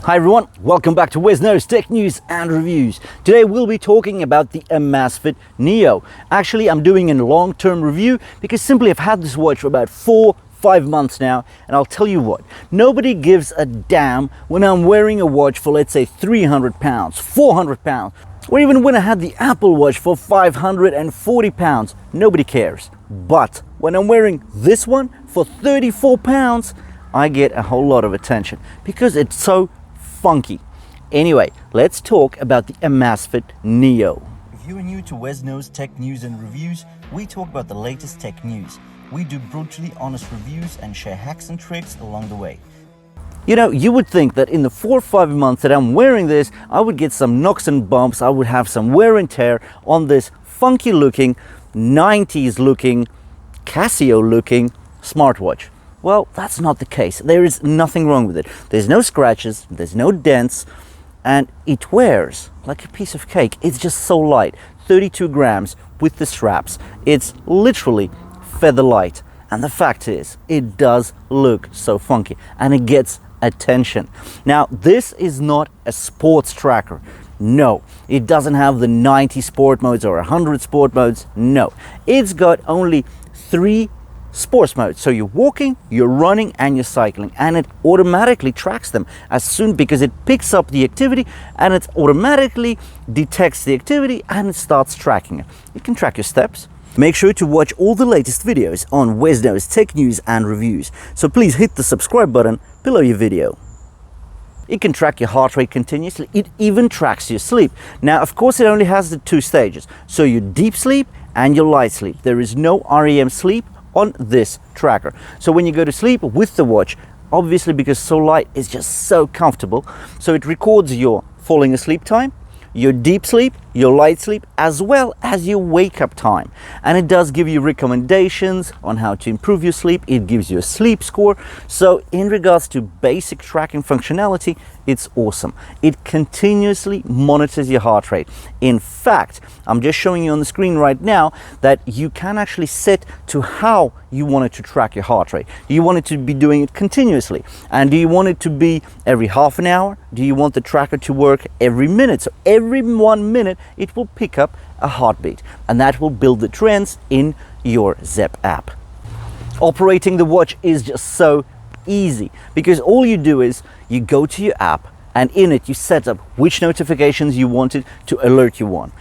Hi everyone, welcome back to Wesno's Tech News and Reviews. Today we'll be talking about the Amazfit Neo. Actually, I'm doing a long-term review because simply I've had this watch for about 4-5 months now, and I'll tell you what, nobody gives a damn when I'm wearing a watch for, let's say, 300 pounds, 400 pounds, or even when I had the Apple Watch for 540 pounds, nobody cares. But when I'm wearing this one for 34 pounds, I get a whole lot of attention because it's so funky. Anyway, let's talk about the Amazfit Neo. If you are new to Wesno's Tech News and Reviews, we talk about the latest tech news. We do brutally honest reviews and share hacks and tricks along the way. You know, you would think that in the 4 or 5 months that I'm wearing this, I would get some knocks and bumps, I would have some wear and tear on this funky looking, 90s looking, Casio looking smartwatch. Well, that's not the case. There is nothing wrong with it. There's no scratches, there's no dents, and it wears like a piece of cake. It's just so light, 32 grams with the straps. It's literally feather light. And the fact is, it does look so funky and it gets attention. Now, this is not a sports tracker. No, it doesn't have the 90 sport modes or 100 sport modes. No, it's got only 3 sports modes. So you're walking, you're running, and you're cycling, and it automatically tracks them as soon because it picks up the activity and it automatically detects the activity and it starts tracking it. You can track your steps. Make sure to watch all the latest videos on Wesno's Tech News and Reviews. So please hit the subscribe button below your video. It can track your heart rate continuously. It even tracks your sleep. Now, of course, it only has the 2 stages. So your deep sleep and your light sleep. There is no REM sleep on this tracker. So when you go to sleep with the watch, obviously because so light is just so comfortable, so it records your falling asleep time, your deep sleep, your light sleep, as well as your wake up time. And it does give you recommendations on how to improve your sleep. It gives you a sleep score. So in regards to basic tracking functionality, it's awesome. It continuously monitors your heart rate. In fact, I'm just showing you on the screen right now that you can actually set to how you want it to track your heart rate. Do you want it to be doing it continuously? And do you want it to be every half an hour? Do you want the tracker to work every minute? So every 1 minute, it will pick up a heartbeat, and that will build the trends in your Zepp app. Operating the watch is just so easy because all you do is you go to your app, and in it you set up which notifications you wanted to alert you on.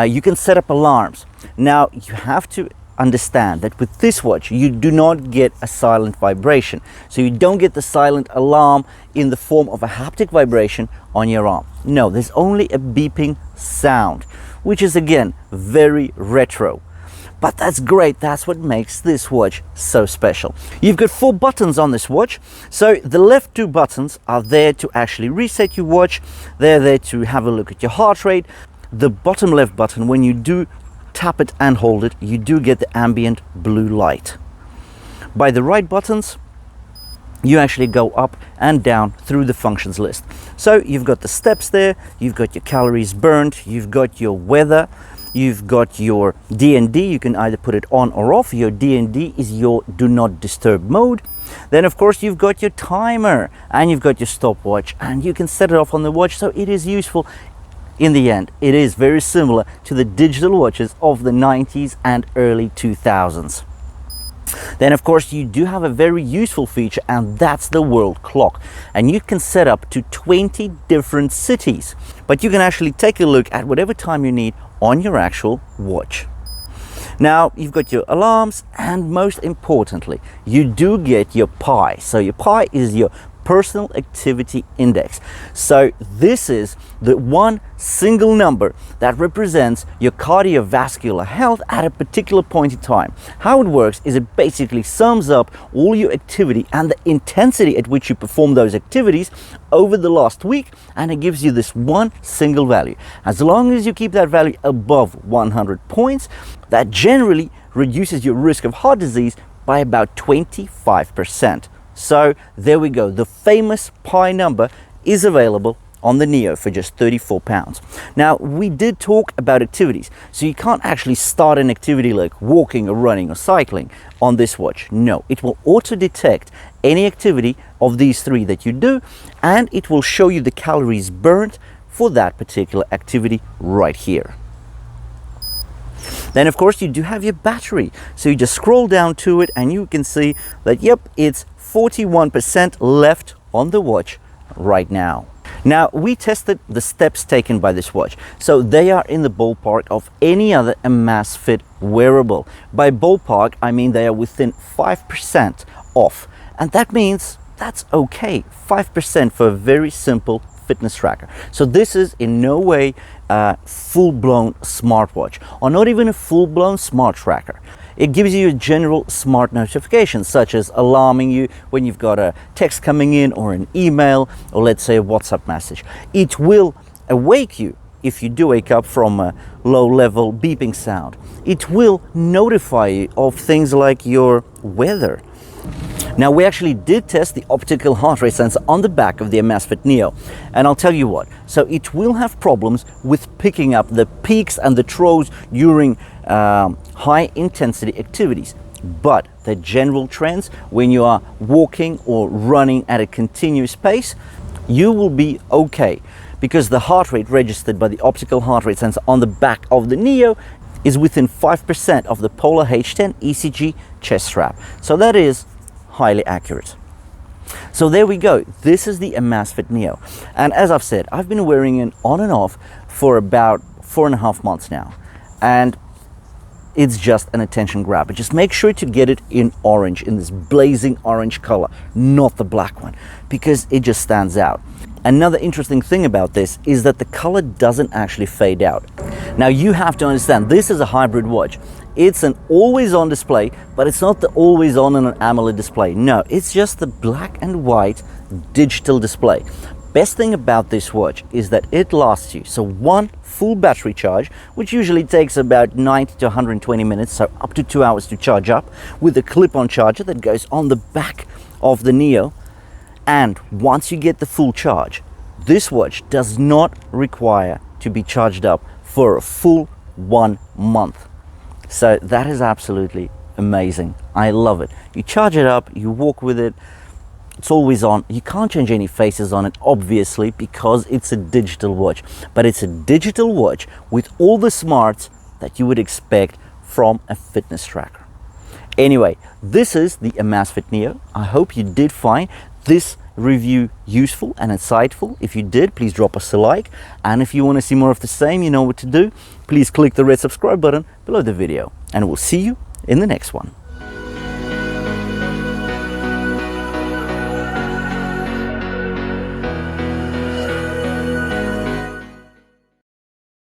You can set up alarms. Now, you have to understand that with this watch you do not get a silent vibration, so you don't get the silent alarm in the form of a haptic vibration on your arm. No, there's only a beeping sound, which is again very retro, but that's great. That's what makes this watch so special. You've got 4 buttons on this watch. So the left 2 buttons are there to actually reset your watch. They're there to have a look at your heart rate. The bottom left button, when you do tap it and hold it, you do get the ambient blue light. By the right buttons, you actually go up and down through the functions list. So you've got the steps there, you've got your calories burned, you've got your weather, you've got your DND. You can either put it on or off. Your DND is your do not disturb mode. Then of course you've got your timer and you've got your stopwatch, and you can set it off on the watch, so it is useful. In the end, it is very similar to the digital watches of the 90s and early 2000s. Then of course you do have a very useful feature, and that's the world clock, and you can set up to 20 different cities, but you can actually take a look at whatever time you need on your actual watch. Now, you've got your alarms, and most importantly, you do get your Pi. So your Pi is your personal activity index. So this is the one single number that represents your cardiovascular health at a particular point in time. How it works is it basically sums up all your activity and the intensity at which you perform those activities over the last week, and it gives you this one single value. As long as you keep that value above 100 points, that generally reduces your risk of heart disease by about 25%. So there we go. The famous Pi number is available on the Neo for just 34 pounds. Now, we did talk about activities, so you can't actually start an activity like walking or running or cycling on this watch. No, it will auto detect any activity of these three that you do, and it will show you the calories burnt for that particular activity right here. Then of course you do have your battery, so you just scroll down to it and you can see that yep, it's 41% left on the watch right now. Now, we tested the steps taken by this watch, so they are in the ballpark of any other Amazfit wearable. By ballpark, I mean they are within 5% off, and that means that's okay. 5% for a very simple fitness tracker. So this is in no way a full-blown smartwatch, or not even a full-blown smart tracker. It gives you a general smart notification, such as alarming you when you've got a text coming in or an email, or let's say a WhatsApp message. It will awake you if you do wake up from a low-level beeping sound. It will notify you of things like your weather. Now, we actually did test the optical heart rate sensor on the back of the Amazfit Neo, and I'll tell you what, so it will have problems with picking up the peaks and the troughs during high intensity activities, but the general trends when you are walking or running at a continuous pace, you will be okay, because the heart rate registered by the optical heart rate sensor on the back of the Neo is within 5% of the Polar H10 ECG chest strap. So that is highly accurate. So there we go. This is the Amazfit Neo. And as I've said, I've been wearing it on and off for about 4.5 months now. And it's just an attention grabber. Just make sure to get it in orange, in this blazing orange color, not the black one, because it just stands out. Another interesting thing about this is that the color doesn't actually fade out. Now you have to understand, this is a hybrid watch. It's an always-on display, but it's not the always-on and an AMOLED display. No, it's just the black and white digital display. Best thing about this watch is that it lasts you. So one full battery charge, which usually takes about 90 to 120 minutes, so up to 2 hours to charge up, with a clip-on charger that goes on the back of the Neo. And once you get the full charge, this watch does not require to be charged up for a full 1 month. So that is absolutely amazing. I love it. You charge it up, you walk with it, it's always on. You can't change any faces on it, obviously, because it's a digital watch. But it's a digital watch with all the smarts that you would expect from a fitness tracker. Anyway, this is the Amazfit Neo. I hope you did find this review useful and insightful. If you did, please drop us a like, and if you want to see more of the same, you know what to do. Please click the red subscribe button below the video, and we'll see you in the next one.